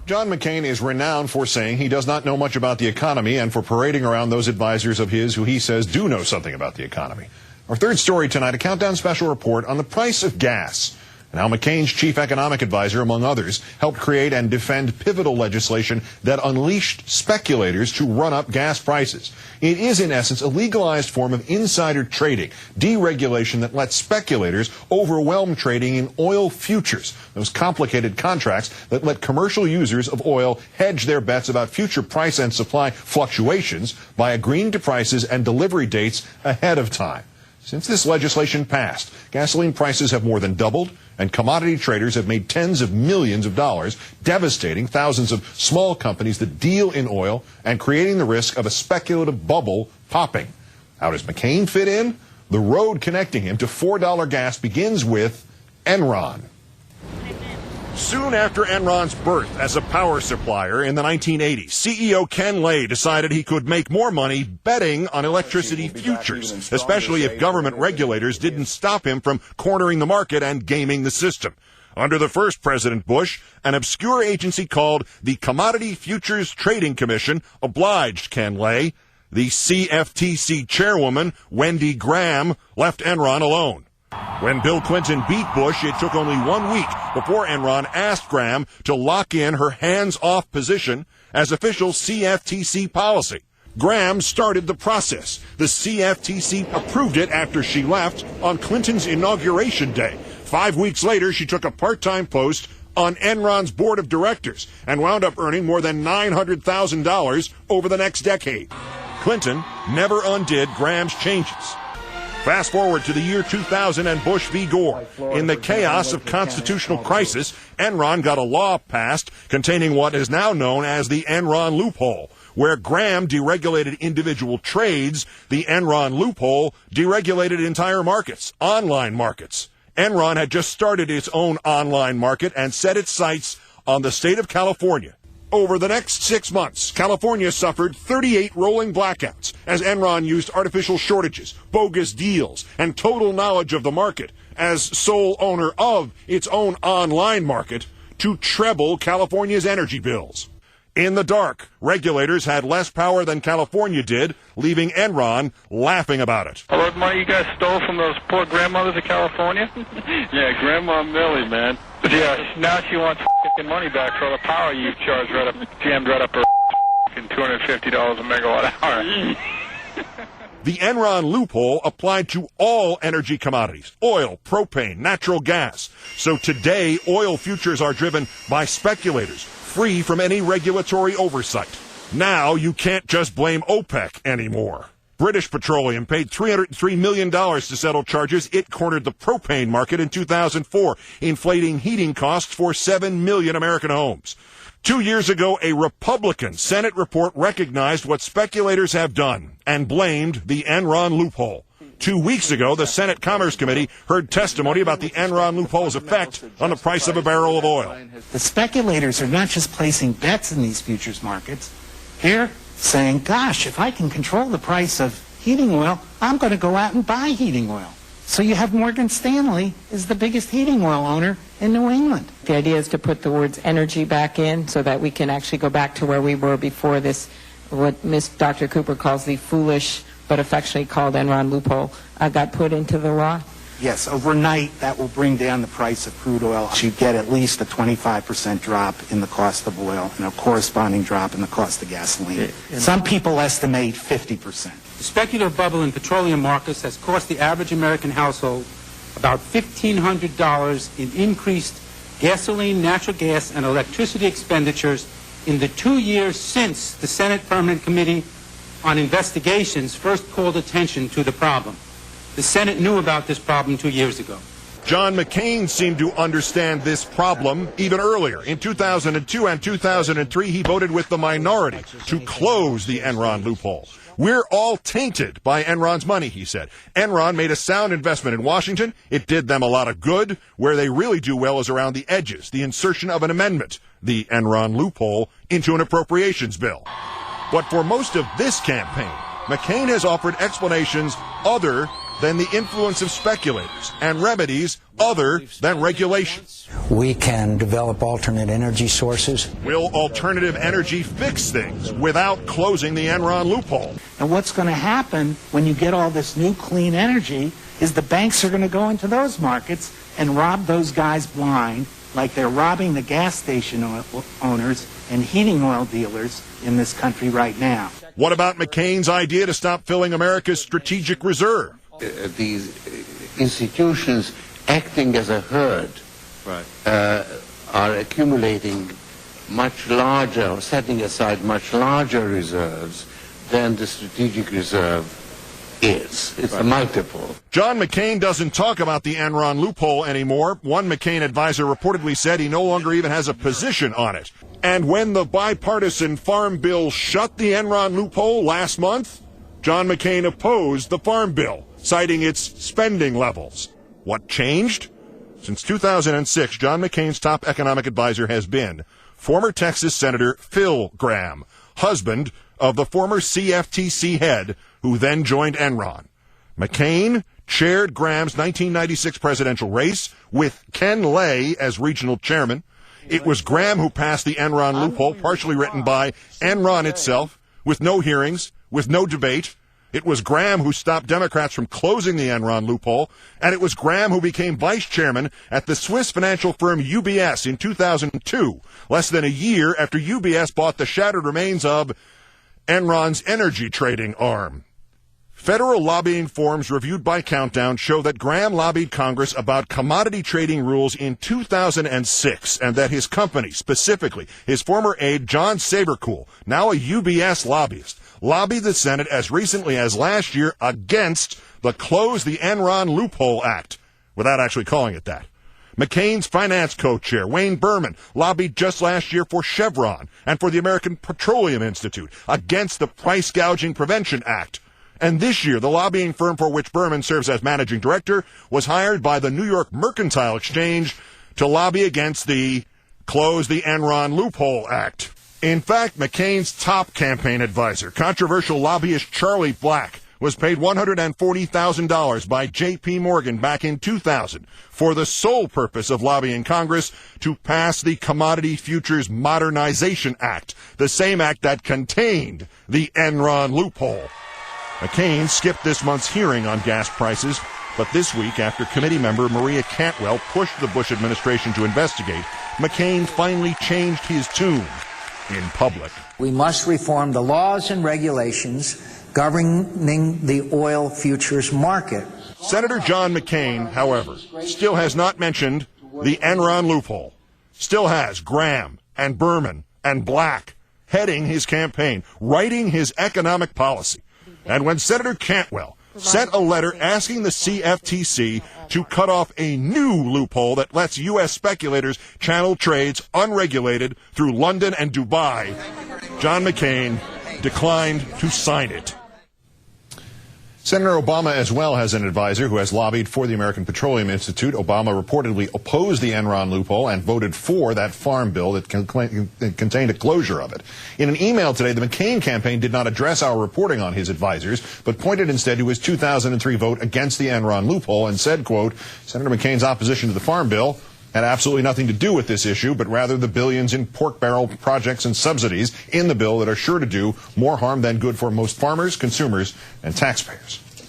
John McCain is renowned for saying he does not know much about the economy and for parading around those advisors of his who he says do know something about the economy. Our third story tonight, a countdown special report on the price of gas and how McCain's chief economic advisor, among others, helped create and defend pivotal legislation that unleashed speculators to run up gas prices. It is, in essence, a legalized form of insider trading, deregulation that lets speculators overwhelm trading in oil futures, those complicated contracts that let commercial users of oil hedge their bets about future price and supply fluctuations by agreeing to prices and delivery dates ahead of time. Since this legislation passed, gasoline prices have more than doubled, and commodity traders have made tens of millions of dollars, devastating thousands of small companies that deal in oil and creating the risk of a speculative bubble popping. How does McCain fit in? The road connecting him to $4 gas begins with Enron. Soon after Enron's birth as a power supplier in the 1980s, CEO Ken Lay decided he could make more money betting on electricity futures, especially if government regulators didn't stop him from cornering the market and gaming the system. Under the first President Bush, an obscure agency called the Commodity Futures Trading Commission obliged Ken Lay. The CFTC chairwoman, Wendy Graham, left Enron alone. When Bill Clinton beat Bush, it took only 1 week before Enron asked Graham to lock in her hands-off position as official CFTC policy. Graham started the process. The CFTC approved it after she left on Clinton's inauguration day. 5 weeks later, she took a part-time post on Enron's board of directors and wound up earning more than $900,000 over the next decade. Clinton never undid Graham's changes. Fast forward to the year 2000 and Bush v. Gore. In the chaos of constitutional crisis, Enron got a law passed containing what is now known as the Enron Loophole. Where Graham deregulated individual trades, the Enron Loophole deregulated entire markets, online markets. Enron had just started its own online market and set its sights on the state of California. Over the next 6 months, California suffered 38 rolling blackouts as Enron used artificial shortages, bogus deals, and total knowledge of the market as sole owner of its own online market to treble California's energy bills. In the dark, regulators had less power than California did, leaving Enron laughing about it. All that money you guys stole from those poor grandmothers of California? Yeah, Grandma Millie, man. Yeah, now she wants f***ing money back for all the power you charged right up, jammed right up her f***ing $250 a megawatt hour. The Enron loophole applied to all energy commodities, oil, propane, natural gas. So today, oil futures are driven by speculators, free from any regulatory oversight. Now you can't just blame OPEC anymore. British Petroleum paid $303 million to settle charges it cornered the propane market in 2004, inflating heating costs for 7 million American homes. 2 years ago, a Republican Senate report recognized what speculators have done and blamed the Enron loophole. 2 weeks ago, the Senate Commerce Committee heard testimony about the Enron loophole's effect on the price of a barrel of oil. The speculators are not just placing bets in these futures markets. They're saying, gosh, if I can control the price of heating oil, I'm going to go out and buy heating oil. So you have Morgan Stanley is the biggest heating oil owner in New England. The idea is to put the words energy back in so that we can actually go back to where we were before this, what Dr. Cooper calls the foolish but affectionately called Enron loophole, got put into the law? Yes, overnight that will bring down the price of crude oil. You get at least a 25% drop in the cost of oil and a corresponding drop in the cost of gasoline. Some people estimate 50%. The speculative bubble in petroleum markets has cost the average American household about $1,500 in increased gasoline, natural gas, and electricity expenditures in the 2 years since the Senate Permanent Committee on Investigations first called attention to the problem. The Senate knew about this problem 2 years ago. John McCain seemed to understand this problem even earlier. In 2002 and 2003, he voted with the minority to close the Enron loophole. We're all tainted by Enron's money, he said. Enron made a sound investment in Washington. It did them a lot of good. Where they really do well is around the edges, the insertion of an amendment, the Enron loophole, into an appropriations bill. But for most of this campaign, McCain has offered explanations other than the influence of speculators and remedies other than regulation. We can develop alternate energy sources. Will alternative energy fix things without closing the Enron loophole? And what's going to happen when you get all this new clean energy is the banks are going to go into those markets and rob those guys blind, like they're robbing the gas station owners and heating oil dealers in this country right now. What about McCain's idea to stop filling America's strategic reserve? These institutions acting as a herd are accumulating much larger, or setting aside much larger reserves than the strategic reserve is. It's a multiple. John McCain doesn't talk about the Enron loophole anymore. One McCain advisor reportedly said he no longer even has a position on it. And when the bipartisan farm bill shut the Enron loophole last month, John McCain opposed the farm bill, citing its spending levels. What changed? Since 2006, John McCain's top economic advisor has been former Texas Senator Phil Gramm, husband of the former CFTC head who then joined Enron. McCain chaired Graham's 1996 presidential race with Ken Lay as regional chairman. It was Graham who passed the Enron loophole, partially written by Enron itself, with no hearings, with no debate. It was Graham who stopped Democrats from closing the Enron loophole, and it was Graham who became vice chairman at the Swiss financial firm UBS in 2002, less than a year after UBS bought the shattered remains of Enron's energy trading arm. Federal lobbying forms reviewed by Countdown show that Graham lobbied Congress about commodity trading rules in 2006, and that his company, specifically his former aide John Sabercool, now a UBS lobbyist, lobbied the Senate as recently as last year against the Close the Enron Loophole Act, without actually calling it that. McCain's finance co-chair, Wayne Berman, lobbied just last year for Chevron and for the American Petroleum Institute against the Price Gouging Prevention Act. And this year, the lobbying firm for which Berman serves as managing director was hired by the New York Mercantile Exchange to lobby against the Close the Enron Loophole Act. In fact, McCain's top campaign advisor, controversial lobbyist Charlie Black, was paid $140,000 by J.P. Morgan back in 2000 for the sole purpose of lobbying Congress to pass the Commodity Futures Modernization Act, the same act that contained the Enron loophole. McCain skipped this month's hearing on gas prices, but this week, after committee member Maria Cantwell pushed the Bush administration to investigate, McCain finally changed his tune in public. We must reform the laws and regulations governing the oil futures market. Senator John McCain, however, still has not mentioned the Enron loophole. Still has Graham and Berman and Black heading his campaign, writing his economic policy. And when Senator Cantwell sent a letter asking the CFTC to cut off a new loophole that lets U.S. speculators channel trades unregulated through London and Dubai, John McCain declined to sign it. Senator Obama as well has an advisor who has lobbied for the American Petroleum Institute. Obama reportedly opposed the Enron loophole and voted for that farm bill that contained a closure of it. In an email today, the McCain campaign did not address our reporting on his advisors, but pointed instead to his 2003 vote against the Enron loophole and said, quote, Senator McCain's opposition to the farm bill had absolutely nothing to do with this issue, but rather the billions in pork barrel projects and subsidies in the bill that are sure to do more harm than good for most farmers, consumers, and taxpayers.